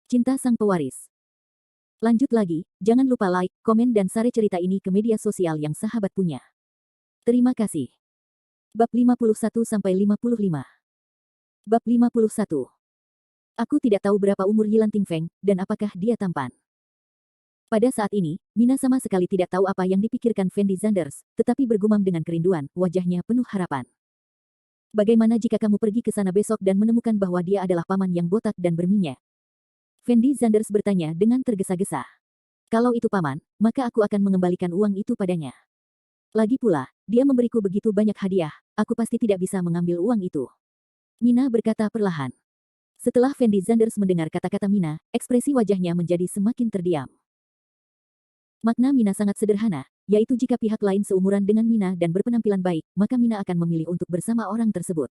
Cinta Sang Pewaris. Lanjut lagi, jangan lupa like, komen dan share cerita ini ke media sosial yang sahabat punya. Terima kasih. Bab 51-55. Bab 51. Aku tidak tahu berapa umur Yilan Tingfeng, dan apakah dia tampan. Pada saat ini, Mina sama sekali tidak tahu apa yang dipikirkan Fendi Zanders, tetapi bergumam dengan kerinduan, wajahnya penuh harapan. Bagaimana jika kamu pergi ke sana besok dan menemukan bahwa dia adalah paman yang botak dan berminyak? Fendi Zanders bertanya dengan tergesa-gesa. Kalau itu paman, maka aku akan mengembalikan uang itu padanya. Lagi pula, dia memberiku begitu banyak hadiah, aku pasti tidak bisa mengambil uang itu. Mina berkata perlahan. Setelah Fendi Zanders mendengar kata-kata Mina, ekspresi wajahnya menjadi semakin terdiam. Makna Mina sangat sederhana, yaitu jika pihak lain seumuran dengan Mina dan berpenampilan baik, maka Mina akan memilih untuk bersama orang tersebut.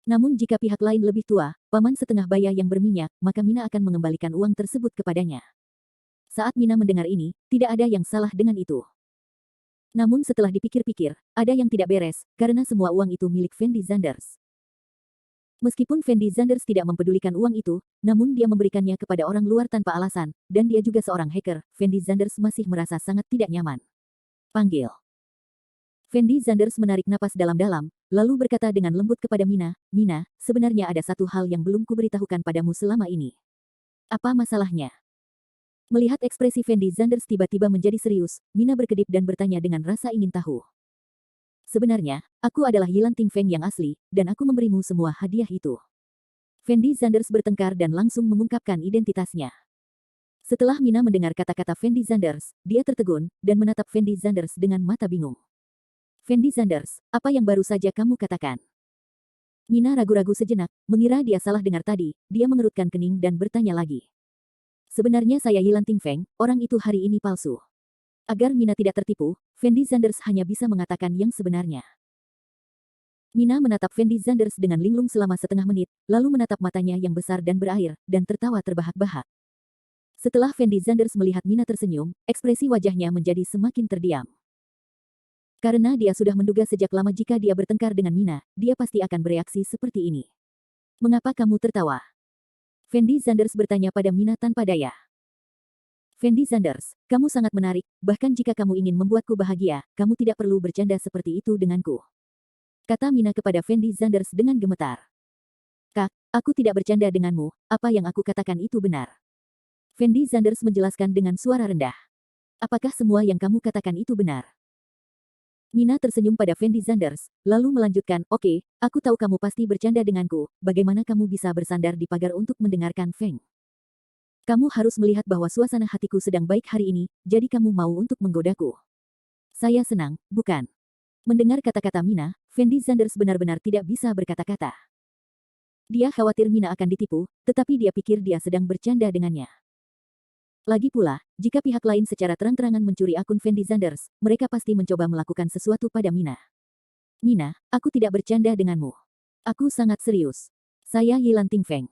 Namun jika pihak lain lebih tua, paman setengah baya yang berminyak, maka Mina akan mengembalikan uang tersebut kepadanya. Saat Mina mendengar ini, tidak ada yang salah dengan itu. Namun setelah dipikir-pikir, ada yang tidak beres, karena semua uang itu milik Fendi Zanders. Meskipun Fendi Zanders tidak mempedulikan uang itu, namun dia memberikannya kepada orang luar tanpa alasan, dan dia juga seorang hacker, Fendi Zanders masih merasa sangat tidak nyaman. Panggil. Fendi Zanders menarik napas dalam-dalam, lalu berkata dengan lembut kepada Mina, Mina, sebenarnya ada satu hal yang belum kuberitahukan padamu selama ini. Apa masalahnya? Melihat ekspresi Fendi Zanders tiba-tiba menjadi serius, Mina berkedip dan bertanya dengan rasa ingin tahu. Sebenarnya, aku adalah Yilan Tingfeng yang asli, dan aku memberimu semua hadiah itu. Fendi Zanders bertengkar dan langsung mengungkapkan identitasnya. Setelah Mina mendengar kata-kata Fendi Zanders, dia tertegun, dan menatap Fendi Zanders dengan mata bingung. Fendi Zanders, apa yang baru saja kamu katakan? Mina ragu-ragu sejenak, mengira dia salah dengar tadi, dia mengerutkan kening dan bertanya lagi. Sebenarnya saya Yilan Tingfeng, orang itu hari ini palsu. Agar Mina tidak tertipu, Fendi Zanders hanya bisa mengatakan yang sebenarnya. Mina menatap Fendi Zanders dengan linglung selama setengah menit, lalu menatap matanya yang besar dan berair, dan tertawa terbahak-bahak. Setelah Fendi Zanders melihat Mina tersenyum, ekspresi wajahnya menjadi semakin terdiam. Karena dia sudah menduga sejak lama jika dia bertengkar dengan Mina, dia pasti akan bereaksi seperti ini. Mengapa kamu tertawa? Fendi Zanders bertanya pada Mina tanpa daya. Fendi Zanders, kamu sangat menarik, bahkan jika kamu ingin membuatku bahagia, kamu tidak perlu bercanda seperti itu denganku. Kata Mina kepada Fendi Zanders dengan gemetar. Kak, aku tidak bercanda denganmu, apa yang aku katakan itu benar. Fendi Zanders menjelaskan dengan suara rendah. Apakah semua yang kamu katakan itu benar? Mina tersenyum pada Fendi Zanders, lalu melanjutkan, oke, aku tahu kamu pasti bercanda denganku, bagaimana kamu bisa bersandar di pagar untuk mendengarkan Feng? Kamu harus melihat bahwa suasana hatiku sedang baik hari ini, jadi kamu mau untuk menggodaku. Saya senang, bukan? Mendengar kata-kata Mina, Fendi Zanders benar-benar tidak bisa berkata-kata. Dia khawatir Mina akan ditipu, tetapi dia pikir dia sedang bercanda dengannya. Lagi pula, jika pihak lain secara terang-terangan mencuri akun Fendi Zanders, mereka pasti mencoba melakukan sesuatu pada Mina. Mina, aku tidak bercanda denganmu. Aku sangat serius. Saya Yilan Tingfeng.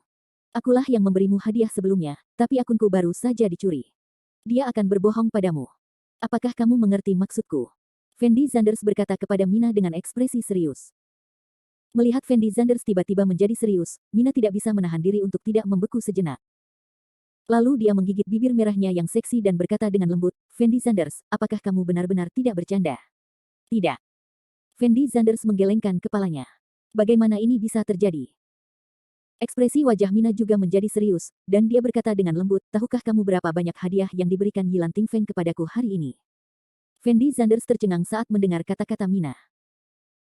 Akulah yang memberimu hadiah sebelumnya, tapi akunku baru saja dicuri. Dia akan berbohong padamu. Apakah kamu mengerti maksudku? Fendi Zanders berkata kepada Mina dengan ekspresi serius. Melihat Fendi Zanders tiba-tiba menjadi serius, Mina tidak bisa menahan diri untuk tidak membeku sejenak. Lalu dia menggigit bibir merahnya yang seksi dan berkata dengan lembut, Fendi Zanders, apakah kamu benar-benar tidak bercanda? Tidak. Fendi Zanders menggelengkan kepalanya. Bagaimana ini bisa terjadi? Ekspresi wajah Mina juga menjadi serius, dan dia berkata dengan lembut, tahukah kamu berapa banyak hadiah yang diberikan Yilan Tingfeng kepadaku hari ini? Fendi Zanders tercengang saat mendengar kata-kata Mina.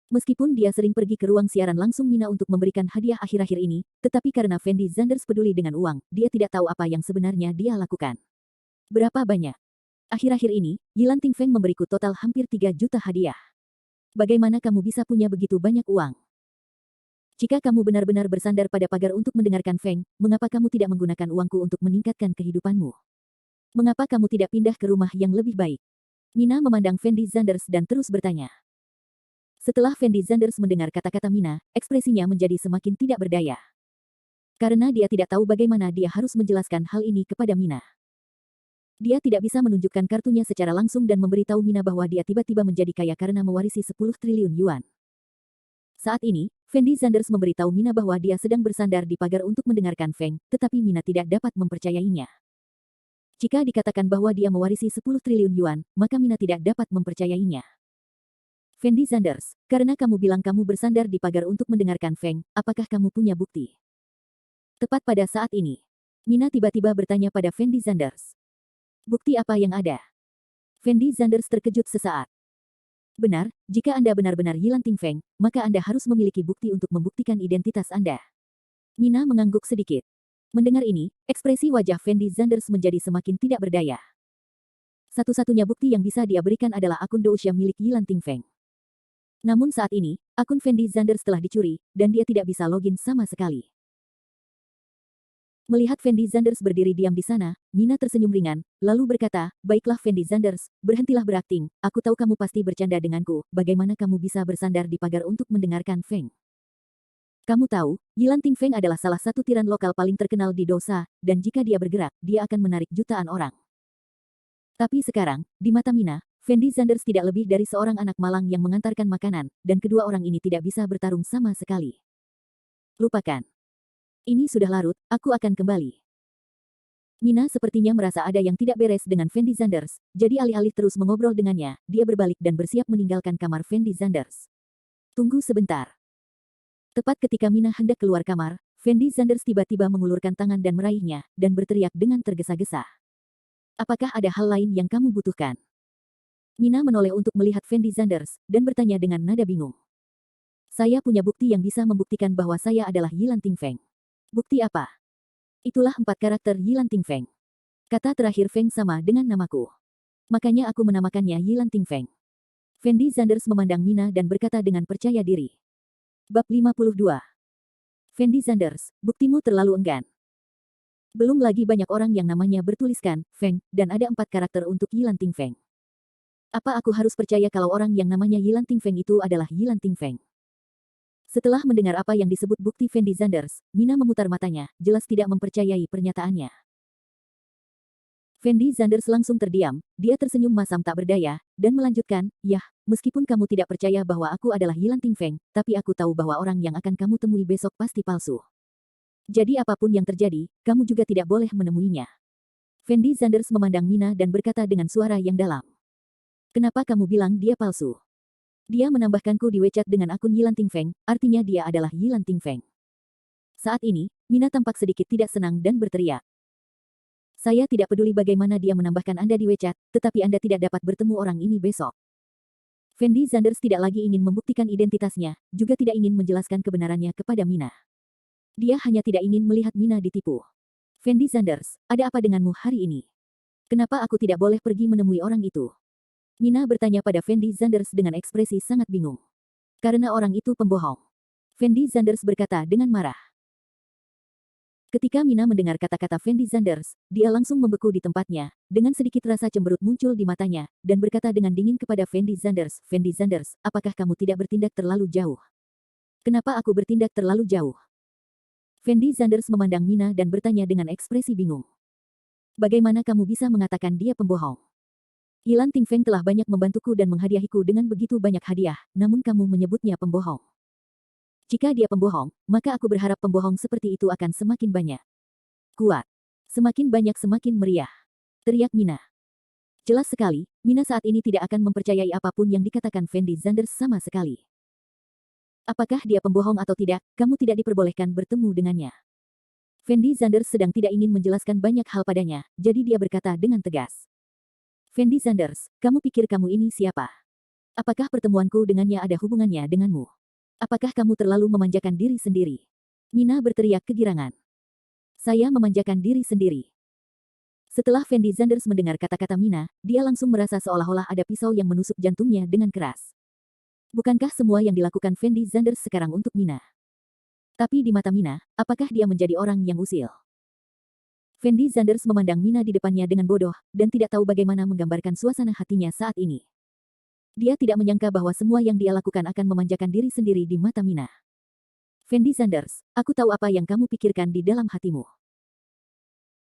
Meskipun dia sering pergi ke ruang siaran langsung Mina untuk memberikan hadiah akhir-akhir ini, tetapi karena Fendi Zanders peduli dengan uang, dia tidak tahu apa yang sebenarnya dia lakukan. Berapa banyak? Akhir-akhir ini, Yilan Tingfeng memberiku total hampir 3 juta hadiah. Bagaimana kamu bisa punya begitu banyak uang? Jika kamu benar-benar bersandar pada pagar untuk mendengarkan Feng, mengapa kamu tidak menggunakan uangku untuk meningkatkan kehidupanmu? Mengapa kamu tidak pindah ke rumah yang lebih baik? Mina memandang Fendi Zanders dan terus bertanya. Setelah Fendi Zanders mendengar kata-kata Mina, ekspresinya menjadi semakin tidak berdaya. Karena dia tidak tahu bagaimana dia harus menjelaskan hal ini kepada Mina. Dia tidak bisa menunjukkan kartunya secara langsung dan memberitahu Mina bahwa dia tiba-tiba menjadi kaya karena mewarisi 10 triliun yuan. Saat ini, Fendi Zanders memberitahu Mina bahwa dia sedang bersandar di pagar untuk mendengarkan Feng, tetapi Mina tidak dapat mempercayainya. Jika dikatakan bahwa dia mewarisi 10 triliun yuan, maka Mina tidak dapat mempercayainya. Fendi Zanders, karena kamu bilang kamu bersandar di pagar untuk mendengarkan Feng, apakah kamu punya bukti? Tepat pada saat ini, Mina tiba-tiba bertanya pada Fendi Zanders. Bukti apa yang ada? Fendi Zanders terkejut sesaat. Benar, jika Anda benar-benar Yilan Tingfeng, maka Anda harus memiliki bukti untuk membuktikan identitas Anda. Mina mengangguk sedikit. Mendengar ini, ekspresi wajah Fendi Zanders menjadi semakin tidak berdaya. Satu-satunya bukti yang bisa dia berikan adalah akun Douxia milik Yilan Tingfeng. Namun saat ini, akun Fendi Zanders telah dicuri, dan dia tidak bisa login sama sekali. Melihat Fendi Zanders berdiri diam di sana, Mina tersenyum ringan, lalu berkata, "Baiklah Fendi Zanders, berhentilah berakting, aku tahu kamu pasti bercanda denganku, bagaimana kamu bisa bersandar di pagar untuk mendengarkan Feng? Kamu tahu, Yilan Tingfeng adalah salah satu tiran lokal paling terkenal di Dosa, dan jika dia bergerak, dia akan menarik jutaan orang." Tapi sekarang, di mata Mina, Fendi Zanders tidak lebih dari seorang anak malang yang mengantarkan makanan, dan kedua orang ini tidak bisa bertarung sama sekali. Lupakan. Ini sudah larut, aku akan kembali. Mina sepertinya merasa ada yang tidak beres dengan Fendi Zanders, jadi alih-alih terus mengobrol dengannya, dia berbalik dan bersiap meninggalkan kamar Fendi Zanders. Tunggu sebentar. Tepat ketika Mina hendak keluar kamar, Fendi Zanders tiba-tiba mengulurkan tangan dan meraihnya, dan berteriak dengan tergesa-gesa. Apakah ada hal lain yang kamu butuhkan? Mina menoleh untuk melihat Fendi Zanders, dan bertanya dengan nada bingung. Saya punya bukti yang bisa membuktikan bahwa saya adalah Yilan Tingfeng. Bukti apa? Itulah 4 karakter Yilan Tingfeng. Kata terakhir Feng sama dengan namaku. Makanya aku menamakannya Yilan Tingfeng. Fendi Zanders memandang Mina dan berkata dengan percaya diri. Bab 52. Fendi Zanders, buktimu terlalu enggan. Belum lagi banyak orang yang namanya bertuliskan Feng, dan ada 4 karakter untuk Yilan Tingfeng. Apa aku harus percaya kalau orang yang namanya Yilan Tingfeng itu adalah Yilan Tingfeng? Setelah mendengar apa yang disebut bukti Fendi Zanders, Mina memutar matanya, jelas tidak mempercayai pernyataannya. Fendi Zanders langsung terdiam, dia tersenyum masam tak berdaya, dan melanjutkan, "Yah, meskipun kamu tidak percaya bahwa aku adalah Yilan Tingfeng, tapi aku tahu bahwa orang yang akan kamu temui besok pasti palsu. Jadi apapun yang terjadi, kamu juga tidak boleh menemuinya." Fendi Zanders memandang Mina dan berkata dengan suara yang dalam. "Kenapa kamu bilang dia palsu?" Dia menambahkanku di WeChat dengan akun Yilan Tingfeng, artinya dia adalah Yilan Tingfeng. Saat ini, Mina tampak sedikit tidak senang dan berteriak. Saya tidak peduli bagaimana dia menambahkan Anda di WeChat, tetapi Anda tidak dapat bertemu orang ini besok. Fendi Zanders tidak lagi ingin membuktikan identitasnya, juga tidak ingin menjelaskan kebenarannya kepada Mina. Dia hanya tidak ingin melihat Mina ditipu. Fendi Zanders, ada apa denganmu hari ini? Kenapa aku tidak boleh pergi menemui orang itu? Mina bertanya pada Fendi Zanders dengan ekspresi sangat bingung. Karena orang itu pembohong. Fendi Zanders berkata dengan marah. Ketika Mina mendengar kata-kata Fendi Zanders, dia langsung membeku di tempatnya, dengan sedikit rasa cemberut muncul di matanya, dan berkata dengan dingin kepada Fendi Zanders, "Fendi Zanders, apakah kamu tidak bertindak terlalu jauh? Kenapa aku bertindak terlalu jauh?" Fendi Zanders memandang Mina dan bertanya dengan ekspresi bingung. Bagaimana kamu bisa mengatakan dia pembohong? Yilan Tingfeng telah banyak membantuku dan menghadiahiku dengan begitu banyak hadiah, namun kamu menyebutnya pembohong. Jika dia pembohong, maka aku berharap pembohong seperti itu akan semakin banyak. Kuat. Semakin banyak semakin meriah. Teriak Mina. Jelas sekali, Mina saat ini tidak akan mempercayai apapun yang dikatakan Fendi Zanders sama sekali. Apakah dia pembohong atau tidak, kamu tidak diperbolehkan bertemu dengannya. Fendi Zanders sedang tidak ingin menjelaskan banyak hal padanya, jadi dia berkata dengan tegas. Fendi Zanders, kamu pikir kamu ini siapa? Apakah pertemuanku dengannya ada hubungannya denganmu? Apakah kamu terlalu memanjakan diri sendiri? Mina berteriak kegirangan. Saya memanjakan diri sendiri. Setelah Fendi Zanders mendengar kata-kata Mina, dia langsung merasa seolah-olah ada pisau yang menusuk jantungnya dengan keras. Bukankah semua yang dilakukan Fendi Zanders sekarang untuk Mina? Tapi di mata Mina, apakah dia menjadi orang yang usil? Fendi Zanders memandang Mina di depannya dengan bodoh, dan tidak tahu bagaimana menggambarkan suasana hatinya saat ini. Dia tidak menyangka bahwa semua yang dia lakukan akan memanjakan diri sendiri di mata Mina. Fendi Zanders, aku tahu apa yang kamu pikirkan di dalam hatimu.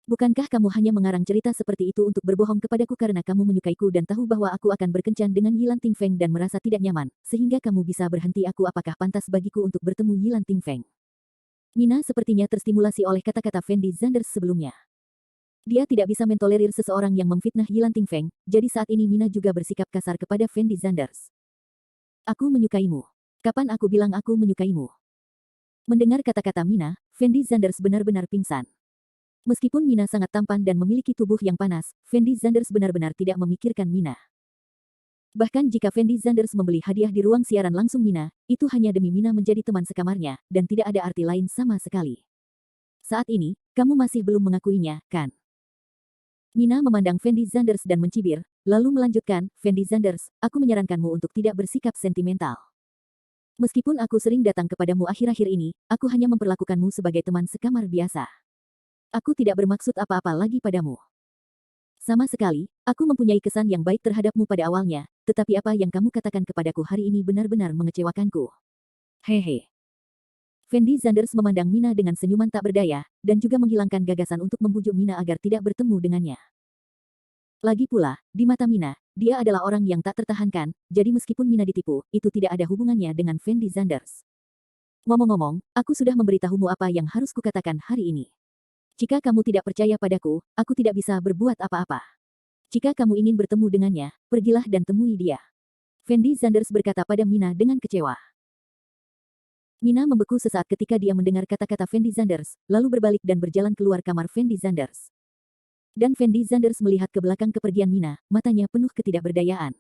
Bukankah kamu hanya mengarang cerita seperti itu untuk berbohong kepadaku karena kamu menyukaiku dan tahu bahwa aku akan berkencan dengan Yilan Tingfeng dan merasa tidak nyaman, sehingga kamu bisa berhenti aku apakah pantas bagiku untuk bertemu Yilan Tingfeng? Mina sepertinya terstimulasi oleh kata-kata Fendi Zanders sebelumnya. Dia tidak bisa mentolerir seseorang yang memfitnah Yilan Tingfeng, jadi saat ini Mina juga bersikap kasar kepada Fendi Zanders. Aku menyukaimu. Kapan aku bilang aku menyukaimu? Mendengar kata-kata Mina, Fendi Zanders benar-benar pingsan. Meskipun Mina sangat tampan dan memiliki tubuh yang panas, Fendi Zanders benar-benar tidak memikirkan Mina. Bahkan jika Fendi Zanders membeli hadiah di ruang siaran langsung Mina, itu hanya demi Mina menjadi teman sekamarnya, dan tidak ada arti lain sama sekali. Saat ini, kamu masih belum mengakuinya, kan? Mina memandang Fendi Zanders dan mencibir, lalu melanjutkan, Fendi Zanders, aku menyarankanmu untuk tidak bersikap sentimental. Meskipun aku sering datang kepadamu akhir-akhir ini, aku hanya memperlakukanmu sebagai teman sekamar biasa. Aku tidak bermaksud apa-apa lagi padamu. Sama sekali, aku mempunyai kesan yang baik terhadapmu pada awalnya, tetapi apa yang kamu katakan kepadaku hari ini benar-benar mengecewakanku. Hehe. Fendi Zanders memandang Mina dengan senyuman tak berdaya, dan juga menghilangkan gagasan untuk membujuk Mina agar tidak bertemu dengannya. Lagi pula, di mata Mina, dia adalah orang yang tak tertahankan, jadi meskipun Mina ditipu, itu tidak ada hubungannya dengan Fendi Zanders. Ngomong-ngomong, aku sudah memberitahumu apa yang harus kukatakan hari ini. Jika kamu tidak percaya padaku, aku tidak bisa berbuat apa-apa. Jika kamu ingin bertemu dengannya, pergilah dan temui dia. Fendi Zanders berkata pada Mina dengan kecewa. Mina membeku sesaat ketika dia mendengar kata-kata Fendi Zanders, lalu berbalik dan berjalan keluar kamar Fendi Zanders. Dan Fendi Zanders melihat ke belakang kepergian Mina, matanya penuh ketidakberdayaan.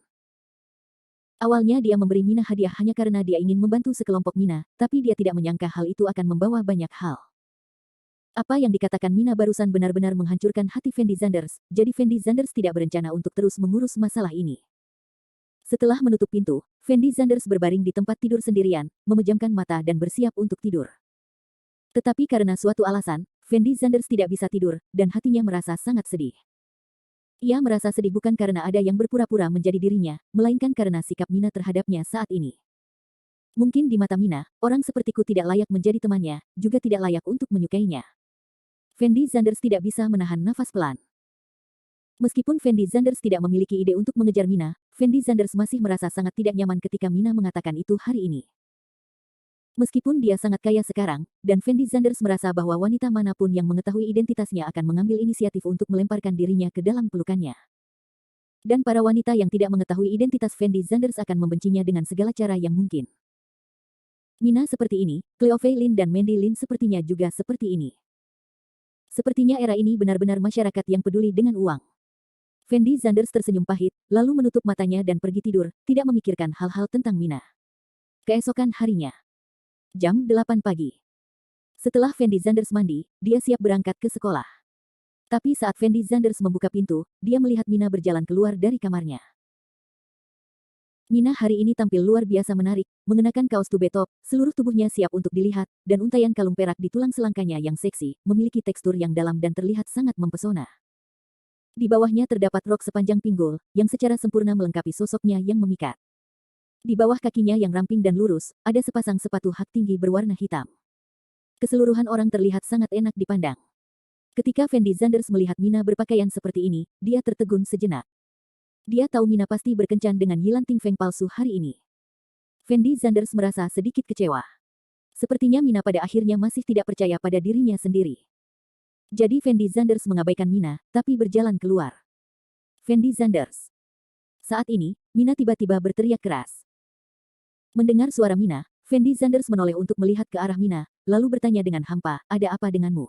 Awalnya dia memberi Mina hadiah hanya karena dia ingin membantu sekelompok Mina, tapi dia tidak menyangka hal itu akan membawa banyak hal. Apa yang dikatakan Mina barusan benar-benar menghancurkan hati Fendi Zanders, jadi Fendi Zanders tidak berencana untuk terus mengurus masalah ini. Setelah menutup pintu, Fendi Zanders berbaring di tempat tidur sendirian, memejamkan mata dan bersiap untuk tidur. Tetapi karena suatu alasan, Fendi Zanders tidak bisa tidur, dan hatinya merasa sangat sedih. Ia merasa sedih bukan karena ada yang berpura-pura menjadi dirinya, melainkan karena sikap Mina terhadapnya saat ini. Mungkin di mata Mina, orang sepertiku tidak layak menjadi temannya, juga tidak layak untuk menyukainya. Fendi Zanders tidak bisa menahan nafas pelan. Meskipun Fendi Zanders tidak memiliki ide untuk mengejar Mina, Fendi Zanders masih merasa sangat tidak nyaman ketika Mina mengatakan itu hari ini. Meskipun dia sangat kaya sekarang, dan Fendi Zanders merasa bahwa wanita manapun yang mengetahui identitasnya akan mengambil inisiatif untuk melemparkan dirinya ke dalam pelukannya. Dan para wanita yang tidak mengetahui identitas Fendi Zanders akan membencinya dengan segala cara yang mungkin. Mina seperti ini, Cleo Fei Lin dan Mandy Lin sepertinya juga seperti ini. Sepertinya era ini benar-benar masyarakat yang peduli dengan uang. Fendi Zanders tersenyum pahit, lalu menutup matanya dan pergi tidur, tidak memikirkan hal-hal tentang Mina. Keesokan harinya. Jam 8 pagi. Setelah Fendi Zanders mandi, dia siap berangkat ke sekolah. Tapi saat Fendi Zanders membuka pintu, dia melihat Mina berjalan keluar dari kamarnya. Mina hari ini tampil luar biasa menarik, mengenakan kaos tube top, seluruh tubuhnya siap untuk dilihat, dan untaian kalung perak di tulang selangkanya yang seksi, memiliki tekstur yang dalam dan terlihat sangat mempesona. Di bawahnya terdapat rok sepanjang pinggul, yang secara sempurna melengkapi sosoknya yang memikat. Di bawah kakinya yang ramping dan lurus, ada sepasang sepatu hak tinggi berwarna hitam. Keseluruhan orang terlihat sangat enak dipandang. Ketika Fendi Zanders melihat Mina berpakaian seperti ini, dia tertegun sejenak. Dia tahu Mina pasti berkencan dengan Yilan Tingfeng palsu hari ini. Fendi Zanders merasa sedikit kecewa. Sepertinya Mina pada akhirnya masih tidak percaya pada dirinya sendiri. Jadi Fendi Zanders mengabaikan Mina, tapi berjalan keluar. Fendi Zanders. Saat ini, Mina tiba-tiba berteriak keras. Mendengar suara Mina, Fendi Zanders menoleh untuk melihat ke arah Mina, lalu bertanya dengan hampa, ada apa denganmu?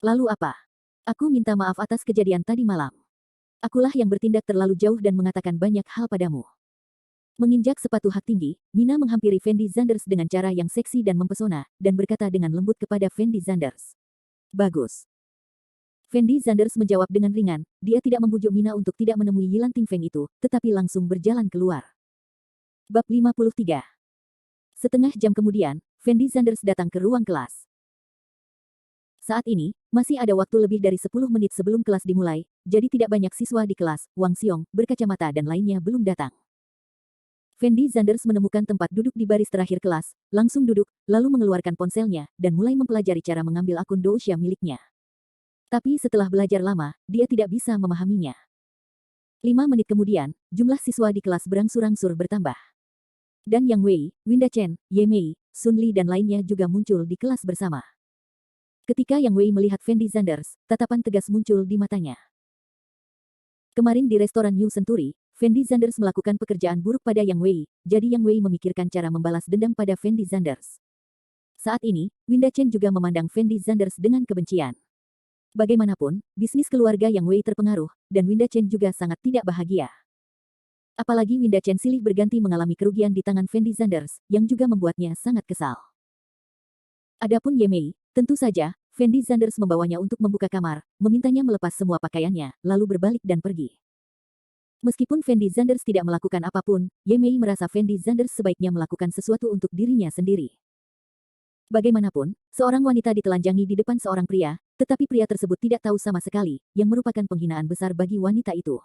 Lalu apa? Aku minta maaf atas kejadian tadi malam. Akulah yang bertindak terlalu jauh dan mengatakan banyak hal padamu. Menginjak sepatu hak tinggi, Mina menghampiri Fendi Zanders dengan cara yang seksi dan mempesona, dan berkata dengan lembut kepada Fendi Zanders. Bagus. Fendi Zanders menjawab dengan ringan, dia tidak membujuk Mina untuk tidak menemui Yilan Tingfeng itu, tetapi langsung berjalan keluar. Bab 53. Setengah jam kemudian, Fendi Zanders datang ke ruang kelas. Saat ini, masih ada waktu lebih dari 10 menit sebelum kelas dimulai, jadi tidak banyak siswa di kelas. Wang Xiong, berkacamata dan lainnya belum datang. Fendi Zanders menemukan tempat duduk di baris terakhir kelas, langsung duduk, lalu mengeluarkan ponselnya, dan mulai mempelajari cara mengambil akun Dousha miliknya. Tapi setelah belajar lama, dia tidak bisa memahaminya. 5 menit kemudian, jumlah siswa di kelas berangsur-angsur bertambah. Dan Yang Wei, Winda Chen, Ye Mei, Sun Li dan lainnya juga muncul di kelas bersama. Ketika Yang Wei melihat Fendi Zanders, tatapan tegas muncul di matanya. Kemarin di restoran New Century, Fendi Zanders melakukan pekerjaan buruk pada Yang Wei, jadi Yang Wei memikirkan cara membalas dendam pada Fendi Zanders. Saat ini, Winda Chen juga memandang Fendi Zanders dengan kebencian. Bagaimanapun, bisnis keluarga Yang Wei terpengaruh, dan Winda Chen juga sangat tidak bahagia. Apalagi Winda Chen silih berganti mengalami kerugian di tangan Fendi Zanders, yang juga membuatnya sangat kesal. Adapun Ye Mei, tentu saja, Fendi Zanders membawanya untuk membuka kamar, memintanya melepas semua pakaiannya, lalu berbalik dan pergi. Meskipun Fendi Zanders tidak melakukan apapun, Ye Mei merasa Fendi Zanders sebaiknya melakukan sesuatu untuk dirinya sendiri. Bagaimanapun, seorang wanita ditelanjangi di depan seorang pria, tetapi pria tersebut tidak tahu sama sekali, yang merupakan penghinaan besar bagi wanita itu.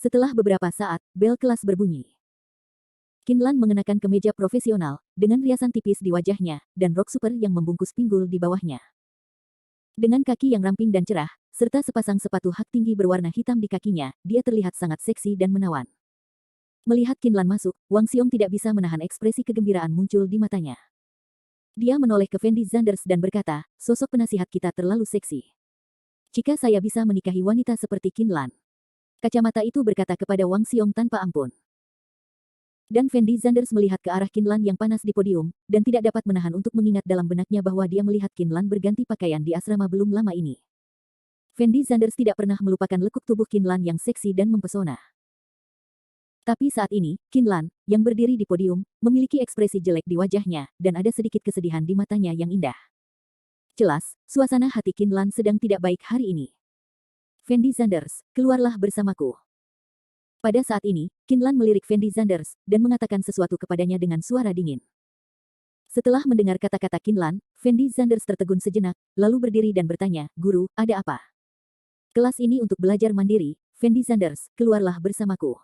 Setelah beberapa saat, bel kelas berbunyi. Kinlan mengenakan kemeja profesional, dengan riasan tipis di wajahnya, dan rok super yang membungkus pinggul di bawahnya. Dengan kaki yang ramping dan cerah, serta sepasang sepatu hak tinggi berwarna hitam di kakinya, dia terlihat sangat seksi dan menawan. Melihat Kinlan masuk, Wang Xiong tidak bisa menahan ekspresi kegembiraan muncul di matanya. Dia menoleh ke Fendi Zanders dan berkata, sosok penasihat kita terlalu seksi. Jika saya bisa menikahi wanita seperti Kinlan. Kacamata itu berkata kepada Wang Xiong tanpa ampun. Dan Fendi Zanders melihat ke arah Kinlan yang panas di podium, dan tidak dapat menahan untuk mengingat dalam benaknya bahwa dia melihat Kinlan berganti pakaian di asrama belum lama ini. Fendi Zanders tidak pernah melupakan lekuk tubuh Kinlan yang seksi dan mempesona. Tapi saat ini, Kinlan, yang berdiri di podium, memiliki ekspresi jelek di wajahnya, dan ada sedikit kesedihan di matanya yang indah. Jelas, suasana hati Kinlan sedang tidak baik hari ini. Fendi Zanders, keluarlah bersamaku. Pada saat ini, Kinlan melirik Fendi Zanders, dan mengatakan sesuatu kepadanya dengan suara dingin. Setelah mendengar kata-kata Kinlan, Fendi Zanders tertegun sejenak, lalu berdiri dan bertanya, Guru, ada apa? Kelas ini untuk belajar mandiri, Fendi Zanders, keluarlah bersamaku.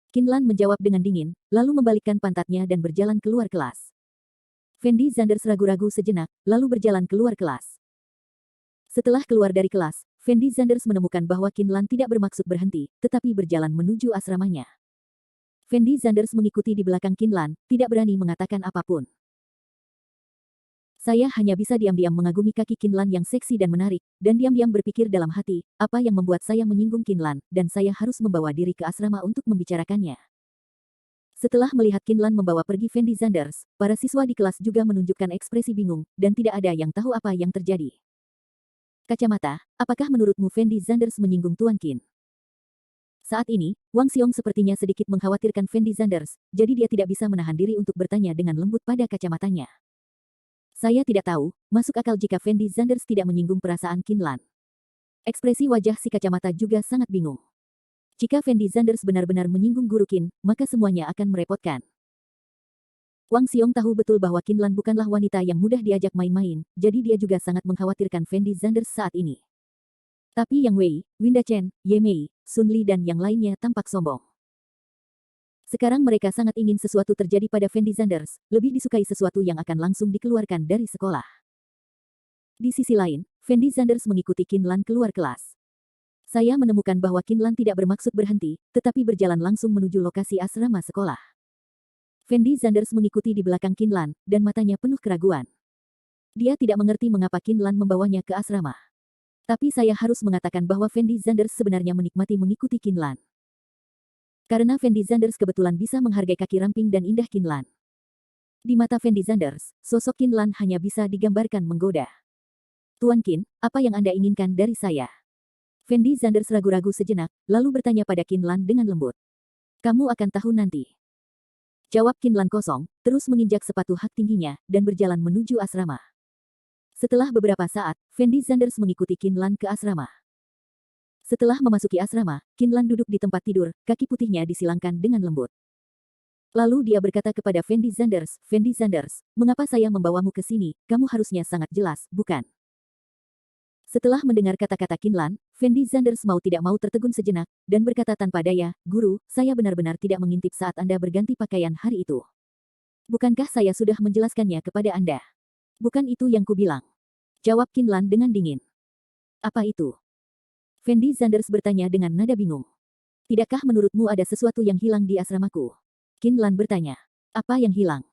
Kinlan menjawab dengan dingin, lalu membalikkan pantatnya dan berjalan keluar kelas. Fendi Zanders ragu-ragu sejenak, lalu berjalan keluar kelas. Setelah keluar dari kelas, Fendi Zanders menemukan bahwa Kinlan tidak bermaksud berhenti, tetapi berjalan menuju asramanya. Fendi Zanders mengikuti di belakang Kinlan, tidak berani mengatakan apapun. Saya hanya bisa diam-diam mengagumi kaki Kinlan yang seksi dan menarik, dan diam-diam berpikir dalam hati, apa yang membuat saya menyinggung Kinlan, dan saya harus membawa diri ke asrama untuk membicarakannya. Setelah melihat Kinlan membawa pergi Fendi Zanders, para siswa di kelas juga menunjukkan ekspresi bingung, dan tidak ada yang tahu apa yang terjadi. Kacamata, apakah menurutmu Fendi Zanders menyinggung Tuan Qin? Saat ini, Wang Xiong sepertinya sedikit mengkhawatirkan Fendi Zanders, jadi dia tidak bisa menahan diri untuk bertanya dengan lembut pada kacamatanya. Saya tidak tahu, masuk akal jika Fendi Zanders tidak menyinggung perasaan Kinlan. Ekspresi wajah si kacamata juga sangat bingung. Jika Fendi Zanders benar-benar menyinggung Guru Qin, maka semuanya akan merepotkan. Wang Xiong tahu betul bahwa Kinlan bukanlah wanita yang mudah diajak main-main, jadi dia juga sangat mengkhawatirkan Fendi Zanders saat ini. Tapi Yang Wei, Winda Chen, Ye Mei, Sun Li dan yang lainnya tampak sombong. Sekarang mereka sangat ingin sesuatu terjadi pada Fendi Zanders, lebih disukai sesuatu yang akan langsung dikeluarkan dari sekolah. Di sisi lain, Fendi Zanders mengikuti Kinlan keluar kelas. Saya menemukan bahwa Kinlan tidak bermaksud berhenti, tetapi berjalan langsung menuju lokasi asrama sekolah. Fendi Zanders mengikuti di belakang Kinlan, dan matanya penuh keraguan. Dia tidak mengerti mengapa Kinlan membawanya ke asrama. Tapi saya harus mengatakan bahwa Fendi Zanders sebenarnya menikmati mengikuti Kinlan. Karena Fendi Zanders kebetulan bisa menghargai kaki ramping dan indah Kinlan. Di mata Fendi Zanders, sosok Kinlan hanya bisa digambarkan menggoda. Tuan Qin, apa yang Anda inginkan dari saya? Fendi Zanders ragu-ragu sejenak, lalu bertanya pada Kinlan dengan lembut. Kamu akan tahu nanti. Jawab Kinlan kosong, terus menginjak sepatu hak tingginya, dan berjalan menuju asrama. Setelah beberapa saat, Fendi Zanders mengikuti Kinlan ke asrama. Setelah memasuki asrama, Kinlan duduk di tempat tidur, kaki putihnya disilangkan dengan lembut. Lalu dia berkata kepada Fendi Zanders, mengapa saya membawamu ke sini, kamu harusnya sangat jelas, bukan? Setelah mendengar kata-kata Kinlan, Fendi Zanders mau tidak mau tertegun sejenak, dan berkata tanpa daya, Guru, saya benar-benar tidak mengintip saat Anda berganti pakaian hari itu. Bukankah saya sudah menjelaskannya kepada Anda? Bukan itu yang kubilang. Jawab Kinlan dengan dingin. Apa itu? Fendi Zanders bertanya dengan nada bingung. Tidakkah menurutmu ada sesuatu yang hilang di asramaku? Qin Lan bertanya. Apa yang hilang?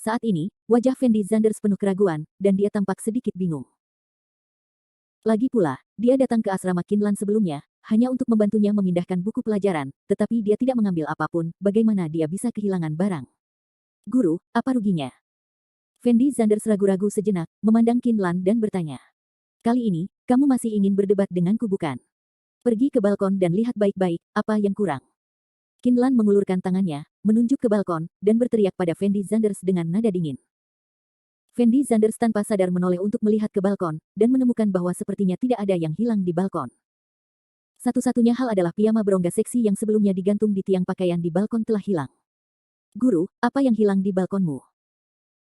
Saat ini, wajah Fendi Zanders penuh keraguan, dan dia tampak sedikit bingung. Lagi pula, dia datang ke asrama Qin Lan sebelumnya, hanya untuk membantunya memindahkan buku pelajaran, tetapi dia tidak mengambil apapun, bagaimana dia bisa kehilangan barang? Guru, apa ruginya? Fendi Zanders ragu-ragu sejenak, memandang Qin Lan dan bertanya. Kali ini, kamu masih ingin berdebat denganku bukan? Pergi ke balkon dan lihat baik-baik, apa yang kurang? Qin Lan mengulurkan tangannya, menunjuk ke balkon, dan berteriak pada Fendi Zanders dengan nada dingin. Fendi Zanders tanpa sadar menoleh untuk melihat ke balkon, dan menemukan bahwa sepertinya tidak ada yang hilang di balkon. Satu-satunya hal adalah piyama berongga seksi yang sebelumnya digantung di tiang pakaian di balkon telah hilang. Guru, apa yang hilang di balkonmu?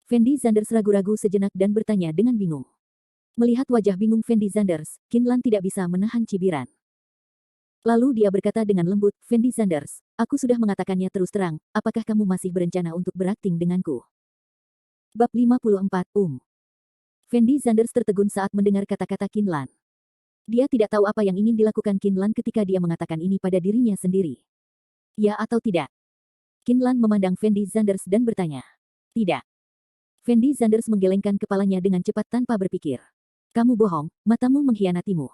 Fendi Zanders ragu-ragu sejenak dan bertanya dengan bingung. Melihat wajah bingung Fendi Zanders, Qin Lan tidak bisa menahan cibiran. Lalu dia berkata dengan lembut, Fendi Zanders, aku sudah mengatakannya terus terang, apakah kamu masih berencana untuk berakting denganku? Bab 54, Fendi Zanders tertegun saat mendengar kata-kata Qin Lan. Dia tidak tahu apa yang ingin dilakukan Qin Lan ketika dia mengatakan ini pada dirinya sendiri. Ya atau tidak? Qin Lan memandang Fendi Zanders dan bertanya. Tidak. Fendi Zanders menggelengkan kepalanya dengan cepat tanpa berpikir. Kamu bohong, matamu mengkhianatimu.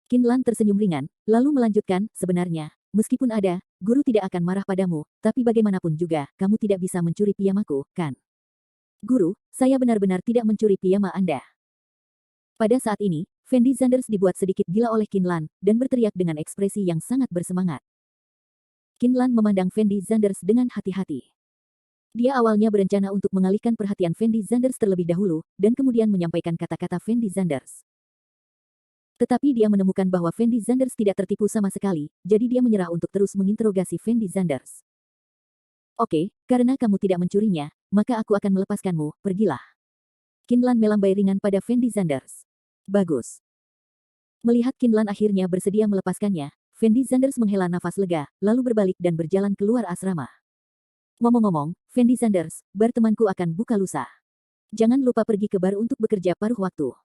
Qin Lan tersenyum ringan, lalu melanjutkan, sebenarnya, meskipun ada, guru tidak akan marah padamu, tapi bagaimanapun juga, kamu tidak bisa mencuri piyamaku, kan? Guru, saya benar-benar tidak mencuri piyama Anda. Pada saat ini, Fendi Zanders dibuat sedikit gila oleh Qin Lan, dan berteriak dengan ekspresi yang sangat bersemangat. Qin Lan memandang Fendi Zanders dengan hati-hati. Dia awalnya berencana untuk mengalihkan perhatian Fendi Zanders terlebih dahulu, dan kemudian menyampaikan kata-kata Fendi Zanders. Tetapi dia menemukan bahwa Fendi Zanders tidak tertipu sama sekali, jadi dia menyerah untuk terus menginterogasi Fendi Zanders. Oke, karena kamu tidak mencurinya, maka aku akan melepaskanmu, pergilah. Qin Lan melambai ringan pada Fendi Zanders. Bagus. Melihat Qin Lan akhirnya bersedia melepaskannya, Fendi Zanders menghela nafas lega, lalu berbalik dan berjalan keluar asrama. Ngomong-ngomong, Fendi Zanders, bar temanku akan buka lusa. Jangan lupa pergi ke bar untuk bekerja paruh waktu.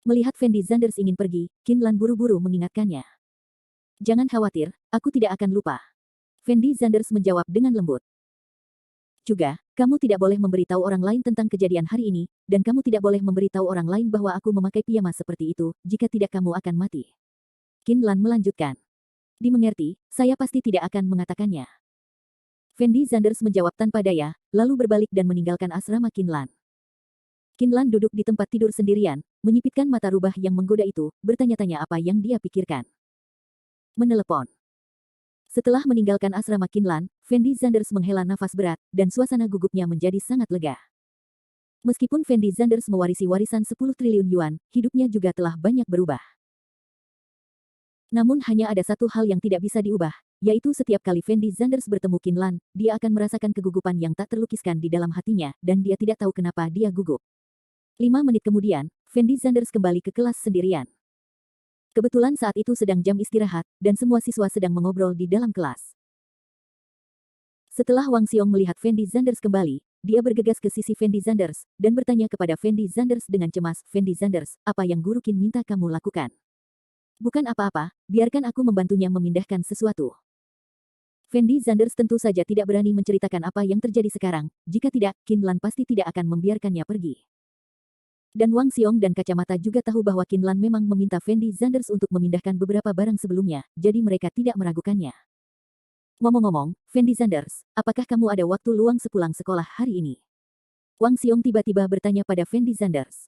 Melihat Fendi Zanders ingin pergi, Qin Lan buru-buru mengingatkannya. Jangan khawatir, aku tidak akan lupa. Fendi Zanders menjawab dengan lembut. Juga, kamu tidak boleh memberitahu orang lain tentang kejadian hari ini, dan kamu tidak boleh memberitahu orang lain bahwa aku memakai piyama seperti itu, jika tidak kamu akan mati. Qin Lan melanjutkan. Dimengerti, saya pasti tidak akan mengatakannya. Fendi Zanders menjawab tanpa daya, lalu berbalik dan meninggalkan asrama Qin Lan. Qin Lan duduk di tempat tidur sendirian, menyipitkan mata rubah yang menggoda itu, bertanya-tanya apa yang dia pikirkan. Menelepon. Setelah meninggalkan asrama Qin Lan, Fendi Zanders menghela nafas berat, dan suasana gugupnya menjadi sangat lega. Meskipun Fendi Zanders mewarisi warisan 10 triliun yuan, hidupnya juga telah banyak berubah. Namun hanya ada satu hal yang tidak bisa diubah, yaitu setiap kali Fendi Zanders bertemu Qin Lan, dia akan merasakan kegugupan yang tak terlukiskan di dalam hatinya, dan dia tidak tahu kenapa dia gugup. 5 menit kemudian, Fendi Zanders kembali ke kelas sendirian. Kebetulan saat itu sedang jam istirahat, dan semua siswa sedang mengobrol di dalam kelas. Setelah Wang Xiong melihat Fendi Zanders kembali, dia bergegas ke sisi Fendi Zanders, dan bertanya kepada Fendi Zanders dengan cemas, Fendi Zanders, apa yang Guru Qin minta kamu lakukan? Bukan apa-apa, biarkan aku membantunya memindahkan sesuatu. Fendi Zanders tentu saja tidak berani menceritakan apa yang terjadi sekarang, jika tidak, Qin Lan pasti tidak akan membiarkannya pergi. Dan Wang Xiong dan Kacamata juga tahu bahwa Qin Lan memang meminta Fendi Zanders untuk memindahkan beberapa barang sebelumnya, jadi mereka tidak meragukannya. Ngomong-ngomong, Fendi Zanders, apakah kamu ada waktu luang sepulang sekolah hari ini? Wang Xiong tiba-tiba bertanya pada Fendi Zanders.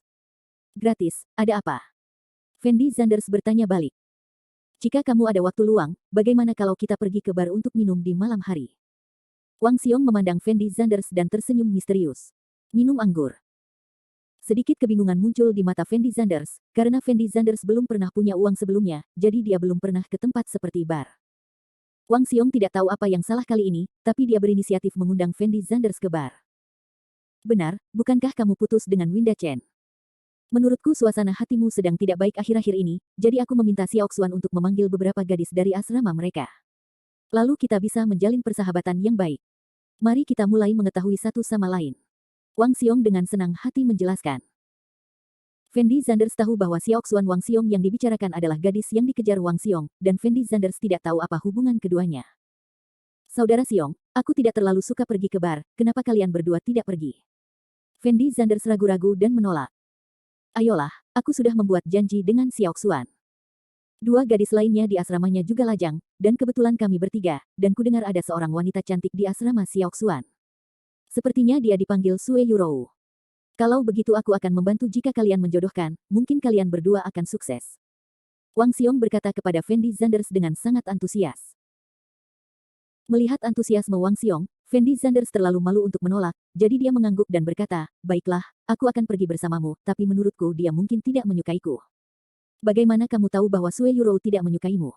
Gratis, ada apa? Fendi Zanders bertanya balik. Jika kamu ada waktu luang, bagaimana kalau kita pergi ke bar untuk minum di malam hari? Wang Xiong memandang Fendi Zanders dan tersenyum misterius. Minum anggur. Sedikit kebingungan muncul di mata Fendi Zanders, karena Fendi Zanders belum pernah punya uang sebelumnya, jadi dia belum pernah ke tempat seperti bar. Wang Xiong tidak tahu apa yang salah kali ini, tapi dia berinisiatif mengundang Fendi Zanders ke bar. Benar, bukankah kamu putus dengan Winda Chen? Menurutku suasana hatimu sedang tidak baik akhir-akhir ini, jadi aku meminta Xiao Xuan untuk memanggil beberapa gadis dari asrama mereka. Lalu kita bisa menjalin persahabatan yang baik. Mari kita mulai mengetahui satu sama lain. Wang Xiong dengan senang hati menjelaskan. Fendi Zanders tahu bahwa Xiaoxuan Wang Xiong yang dibicarakan adalah gadis yang dikejar Wang Xiong, dan Fendi Zanders tidak tahu apa hubungan keduanya. Saudara Xiong, aku tidak terlalu suka pergi ke bar, kenapa kalian berdua tidak pergi? Fendi Zanders ragu-ragu dan menolak. Ayolah, aku sudah membuat janji dengan Xiaoxuan. Dua gadis lainnya di asramanya juga lajang, dan kebetulan kami bertiga, dan kudengar ada seorang wanita cantik di asrama Xiaoxuan. Sepertinya dia dipanggil Sue Yurou. Kalau begitu aku akan membantu jika kalian menjodohkan, mungkin kalian berdua akan sukses. Wang Xiong berkata kepada Fendi Zanders dengan sangat antusias. Melihat antusiasme Wang Xiong, Fendi Zanders terlalu malu untuk menolak, jadi dia mengangguk dan berkata, baiklah, aku akan pergi bersamamu, tapi menurutku dia mungkin tidak menyukaiku. Bagaimana kamu tahu bahwa Sue Yurou tidak menyukaimu?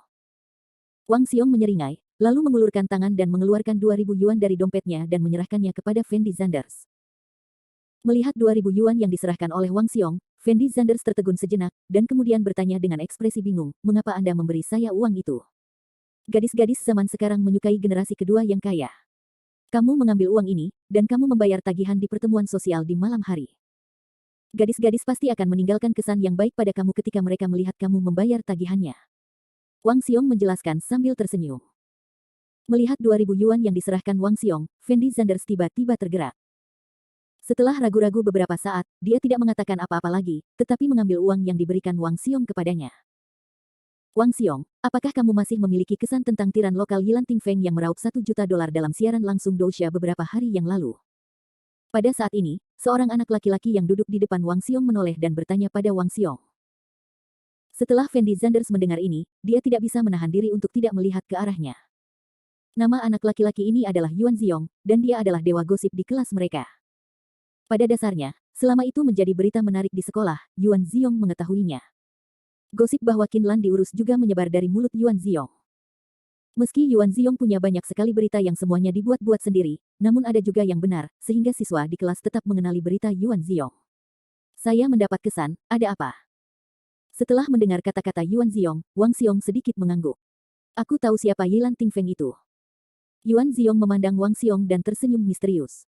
Wang Xiong menyeringai, lalu mengulurkan tangan dan mengeluarkan 2.000 yuan dari dompetnya dan menyerahkannya kepada Fendi Zanders. Melihat 2.000 yuan yang diserahkan oleh Wang Xiong, Fendi Zanders tertegun sejenak, dan kemudian bertanya dengan ekspresi bingung, mengapa Anda memberi saya uang itu? Gadis-gadis zaman sekarang menyukai generasi kedua yang kaya. Kamu mengambil uang ini, dan kamu membayar tagihan di pertemuan sosial di malam hari. Gadis-gadis pasti akan meninggalkan kesan yang baik pada kamu ketika mereka melihat kamu membayar tagihannya. Wang Xiong menjelaskan sambil tersenyum. Melihat 2.000 yuan yang diserahkan Wang Xiong, Fendi Zanders tiba-tiba tergerak. Setelah ragu-ragu beberapa saat, dia tidak mengatakan apa-apa lagi, tetapi mengambil uang yang diberikan Wang Xiong kepadanya. Wang Xiong, apakah kamu masih memiliki kesan tentang tiran lokal Yilan Tingfeng yang meraup $1 juta dalam siaran langsung Dousha beberapa hari yang lalu? Pada saat ini, seorang anak laki-laki yang duduk di depan Wang Xiong menoleh dan bertanya pada Wang Xiong. Setelah Fendi Zanders mendengar ini, dia tidak bisa menahan diri untuk tidak melihat ke arahnya. Nama anak laki-laki ini adalah Yuan Ziong, dan dia adalah dewa gosip di kelas mereka. Pada dasarnya, selama itu menjadi berita menarik di sekolah, Yuan Ziong mengetahuinya. Gosip bahwa Qin Lan diurus juga menyebar dari mulut Yuan Ziong. Meski Yuan Ziong punya banyak sekali berita yang semuanya dibuat-buat sendiri, namun ada juga yang benar, sehingga siswa di kelas tetap mengenali berita Yuan Ziong. Saya mendapat kesan, ada apa? Setelah mendengar kata-kata Yuan Ziong, Wang Xiong sedikit mengangguk. Aku tahu siapa Yilan Tingfeng itu. Yuan Ziong memandang Wang Xiong dan tersenyum misterius.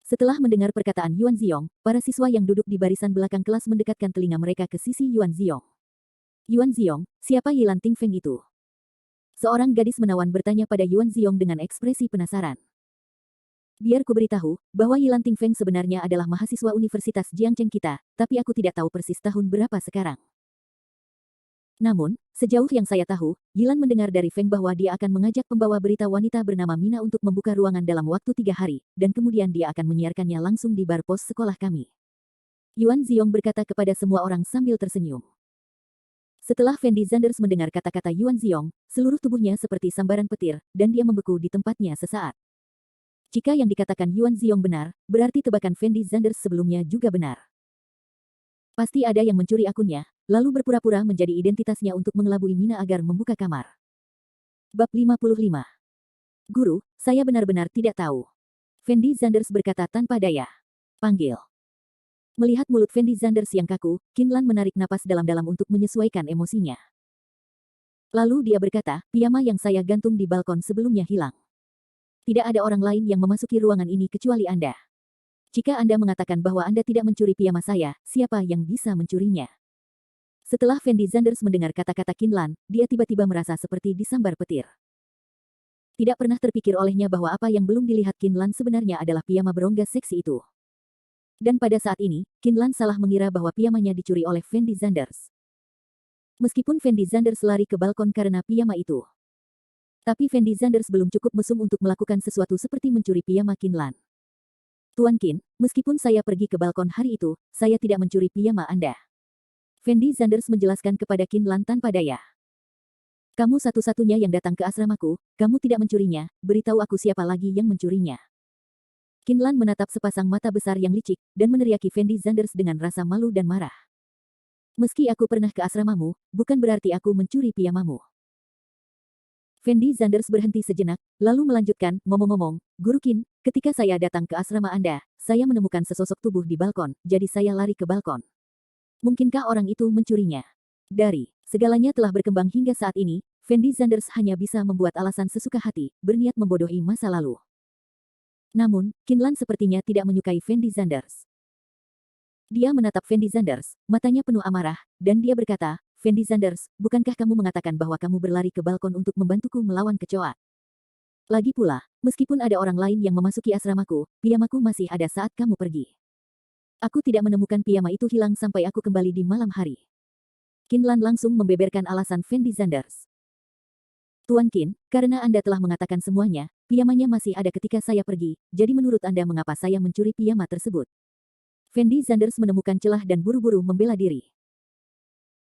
Setelah mendengar perkataan Yuan Ziong, para siswa yang duduk di barisan belakang kelas mendekatkan telinga mereka ke sisi Yuan Ziong. Yuan Ziong, siapa Yilan Tingfeng itu? Seorang gadis menawan bertanya pada Yuan Ziong dengan ekspresi penasaran. Biar ku beritahu, bahwa Yilan Tingfeng sebenarnya adalah mahasiswa Universitas Jiangcheng kita, tapi aku tidak tahu persis tahun berapa sekarang. Namun, sejauh yang saya tahu, Yilan mendengar dari Feng bahwa dia akan mengajak pembawa berita wanita bernama Mina untuk membuka ruangan dalam waktu 3 hari, dan kemudian dia akan menyiarkannya langsung di bar pos sekolah kami. Yuan Ziong berkata kepada semua orang sambil tersenyum. Setelah Fendi Zanders mendengar kata-kata Yuan Ziong, seluruh tubuhnya seperti sambaran petir, dan dia membeku di tempatnya sesaat. Jika yang dikatakan Yuan Ziong benar, berarti tebakan Fendi Zanders sebelumnya juga benar. Pasti ada yang mencuri akunnya, lalu berpura-pura menjadi identitasnya untuk mengelabui Mina agar membuka kamar. Bab 55. Guru, saya benar-benar tidak tahu. Fendi Zanders berkata tanpa daya. Panggil. Melihat mulut Fendi Zanders yang kaku, Qin Lan menarik napas dalam-dalam untuk menyesuaikan emosinya. Lalu dia berkata, piyama yang saya gantung di balkon sebelumnya hilang. Tidak ada orang lain yang memasuki ruangan ini kecuali Anda. Jika Anda mengatakan bahwa Anda tidak mencuri piyama saya, siapa yang bisa mencurinya? Setelah Fendi Zanders mendengar kata-kata Qin Lan, dia tiba-tiba merasa seperti disambar petir. Tidak pernah terpikir olehnya bahwa apa yang belum dilihat Qin Lan sebenarnya adalah piyama berongga seksi itu. Dan pada saat ini, Qin Lan salah mengira bahwa piyamanya dicuri oleh Fendi Zanders. Meskipun Fendi Zanders lari ke balkon karena piyama itu. Tapi Fendi Zanders belum cukup mesum untuk melakukan sesuatu seperti mencuri piyama Qin Lan. Tuan Qin, meskipun saya pergi ke balkon hari itu, saya tidak mencuri piyama Anda. Fendi Zanders menjelaskan kepada Qin Lan tanpa daya. Kamu satu-satunya yang datang ke asramaku, kamu tidak mencurinya, beritahu aku siapa lagi yang mencurinya. Qin Lan menatap sepasang mata besar yang licik, dan meneriaki Fendi Zanders dengan rasa malu dan marah. Meski aku pernah ke asramamu, bukan berarti aku mencuri piyamamu. Fendi Zanders berhenti sejenak, lalu melanjutkan, ngomong-ngomong, Guru Qin, ketika saya datang ke asrama Anda, saya menemukan sesosok tubuh di balkon, jadi saya lari ke balkon. Mungkinkah orang itu mencurinya? Dari segalanya telah berkembang hingga saat ini, Fendi Zanders hanya bisa membuat alasan sesuka hati, berniat membodohi masa lalu. Namun, Qin Lan sepertinya tidak menyukai Fendi Zanders. Dia menatap Fendi Zanders, matanya penuh amarah, dan dia berkata, Fendi Zanders, bukankah kamu mengatakan bahwa kamu berlari ke balkon untuk membantuku melawan kecoa? Lagi pula, meskipun ada orang lain yang memasuki asramaku, piyamaku masih ada saat kamu pergi. Aku tidak menemukan piyama itu hilang sampai aku kembali di malam hari. Kinlan langsung membeberkan alasan Fendi Zanders. Tuan Qin, karena Anda telah mengatakan semuanya, piyamanya masih ada ketika saya pergi, jadi menurut Anda mengapa saya mencuri piyama tersebut? Fendi Zanders menemukan celah dan buru-buru membela diri.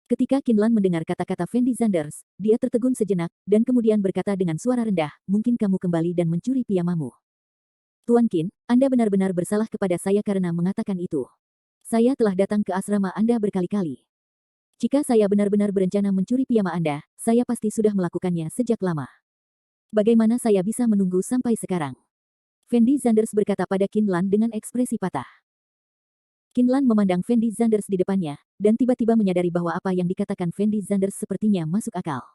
Ketika Kinlan mendengar kata-kata Fendi Zanders, dia tertegun sejenak, dan kemudian berkata dengan suara rendah, mungkin kamu kembali dan mencuri piyamamu. Tuan Qin, Anda benar-benar bersalah kepada saya karena mengatakan itu. Saya telah datang ke asrama Anda berkali-kali. Jika saya benar-benar berencana mencuri piyama Anda, saya pasti sudah melakukannya sejak lama. Bagaimana saya bisa menunggu sampai sekarang? Fendi Zanders berkata pada Kinlan dengan ekspresi patah. Kinlan memandang Fendi Zanders di depannya, dan tiba-tiba menyadari bahwa apa yang dikatakan Fendi Zanders sepertinya masuk akal.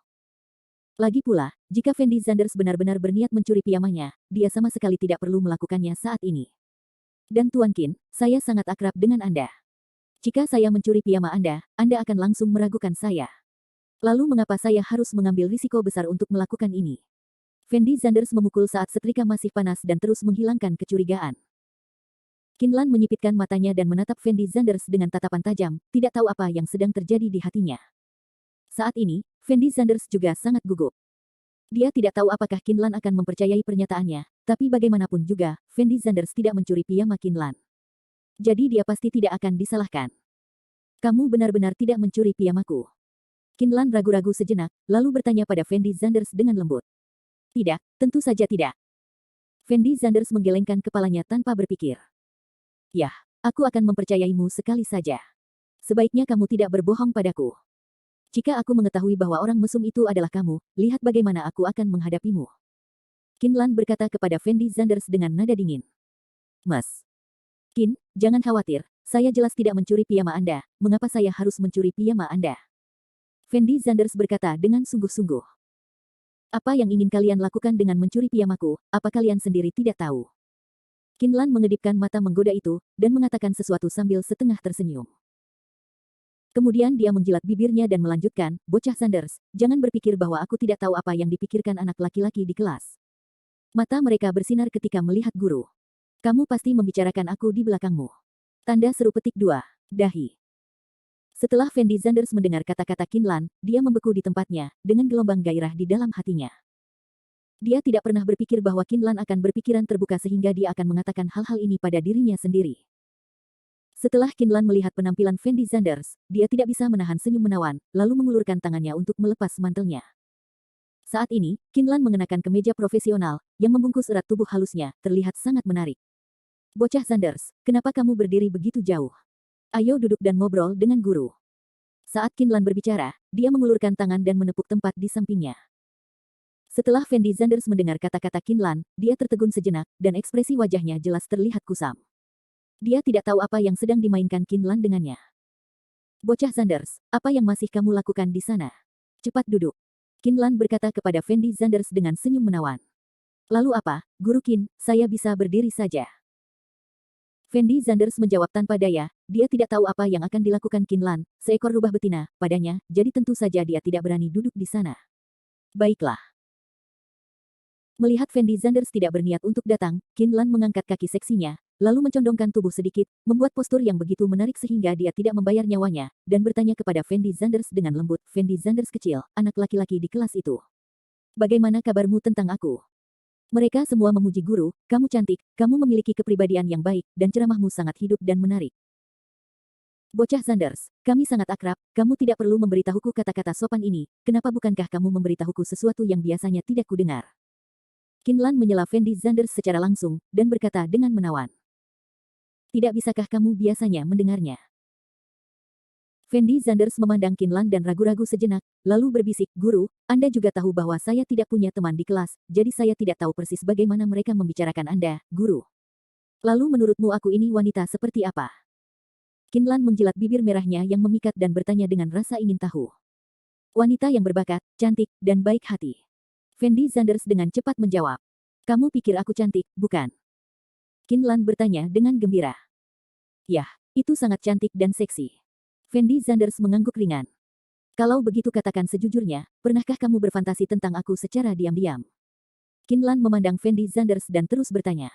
Lagi pula, jika Fendi Zanders benar-benar berniat mencuri piyamanya, dia sama sekali tidak perlu melakukannya saat ini. Dan Tuan Qin, saya sangat akrab dengan Anda. Jika saya mencuri piyama Anda akan langsung meragukan saya. Lalu mengapa saya harus mengambil risiko besar untuk melakukan ini? Fendi Zanders memukul saat setrika masih panas dan terus menghilangkan kecurigaan. Kinlan menyipitkan matanya dan menatap Fendi Zanders dengan tatapan tajam, tidak tahu apa yang sedang terjadi di hatinya. Saat ini, Fendi Zanders juga sangat gugup. Dia tidak tahu apakah Kinlan akan mempercayai pernyataannya, tapi bagaimanapun juga, Fendi Zanders tidak mencuri piyama Kinlan. Jadi dia pasti tidak akan disalahkan. Kamu benar-benar tidak mencuri piyamaku. Kinlan ragu-ragu sejenak, lalu bertanya pada Fendi Zanders dengan lembut. Tidak, tentu saja tidak. Fendi Zanders menggelengkan kepalanya tanpa berpikir. Yah, aku akan mempercayaimu sekali saja. Sebaiknya kamu tidak berbohong padaku. Jika aku mengetahui bahwa orang mesum itu adalah kamu, lihat bagaimana aku akan menghadapimu. Kinlan berkata kepada Fendi Zanders dengan nada dingin. Mas. Qin, jangan khawatir, saya jelas tidak mencuri piyama Anda, mengapa saya harus mencuri piyama Anda? Fendi Zanders berkata dengan sungguh-sungguh. Apa yang ingin kalian lakukan dengan mencuri piyamaku, apa kalian sendiri tidak tahu? Kinlan mengedipkan mata menggoda itu, dan mengatakan sesuatu sambil setengah tersenyum. Kemudian dia menjilat bibirnya dan melanjutkan, bocah Zanders, jangan berpikir bahwa aku tidak tahu apa yang dipikirkan anak laki-laki di kelas. Mata mereka bersinar ketika melihat guru. Kamu pasti membicarakan aku di belakangmu. Tanda seru petik 2. Dahi. Setelah Fendi Zanders mendengar kata-kata Kinlan, dia membeku di tempatnya, dengan gelombang gairah di dalam hatinya. Dia tidak pernah berpikir bahwa Kinlan akan berpikiran terbuka sehingga dia akan mengatakan hal-hal ini pada dirinya sendiri. Setelah Kinlan melihat penampilan Fendi Zanders, dia tidak bisa menahan senyum menawan, lalu mengulurkan tangannya untuk melepas mantelnya. Saat ini, Kinlan mengenakan kemeja profesional, yang membungkus erat tubuh halusnya, terlihat sangat menarik. Bocah Zanders, kenapa kamu berdiri begitu jauh? Ayo duduk dan ngobrol dengan guru. Saat Kinlan berbicara, dia mengulurkan tangan dan menepuk tempat di sampingnya. Setelah Fendi Zanders mendengar kata-kata Kinlan, dia tertegun sejenak, dan ekspresi wajahnya jelas terlihat kusam. Dia tidak tahu apa yang sedang dimainkan Kinlan dengannya. Bocah Zanders, apa yang masih kamu lakukan di sana? Cepat duduk. Kinlan berkata kepada Fendi Zanders dengan senyum menawan. Lalu apa, Guru Qin, saya bisa berdiri saja. Fendi Zanders menjawab tanpa daya, dia tidak tahu apa yang akan dilakukan Kinlan, seekor rubah betina, padanya, jadi tentu saja dia tidak berani duduk di sana. Baiklah. Melihat Fendi Zanders tidak berniat untuk datang, Kinlan mengangkat kaki seksinya, lalu mencondongkan tubuh sedikit, membuat postur yang begitu menarik sehingga dia tidak membayar nyawanya, dan bertanya kepada Fendi Zanders dengan lembut, Fendi Zanders kecil, anak laki-laki di kelas itu. Bagaimana kabarmu tentang aku? Mereka semua memuji guru, kamu cantik, kamu memiliki kepribadian yang baik, dan ceramahmu sangat hidup dan menarik. Bocah Zanders, kami sangat akrab, kamu tidak perlu memberitahuku kata-kata sopan ini, kenapa bukankah kamu memberitahuku sesuatu yang biasanya tidak kudengar? Kinlan menyela Fendi Zanders secara langsung, dan berkata dengan menawan. Tidak bisakah kamu biasanya mendengarnya? Fendi Zanders memandang Kinlan dan ragu-ragu sejenak, lalu berbisik, Guru, Anda juga tahu bahwa saya tidak punya teman di kelas, jadi saya tidak tahu persis bagaimana mereka membicarakan Anda, Guru. Lalu menurutmu aku ini wanita seperti apa? Kinlan menjilat bibir merahnya yang memikat dan bertanya dengan rasa ingin tahu. Wanita yang berbakat, cantik, dan baik hati. Fendi Zanders dengan cepat menjawab. Kamu pikir aku cantik, bukan? Kinlan bertanya dengan gembira. Yah, Itu sangat cantik dan seksi. Fendi Zanders mengangguk ringan. Kalau begitu katakan sejujurnya, pernahkah kamu berfantasi tentang aku secara diam-diam? Kinlan memandang Fendi Zanders dan terus bertanya.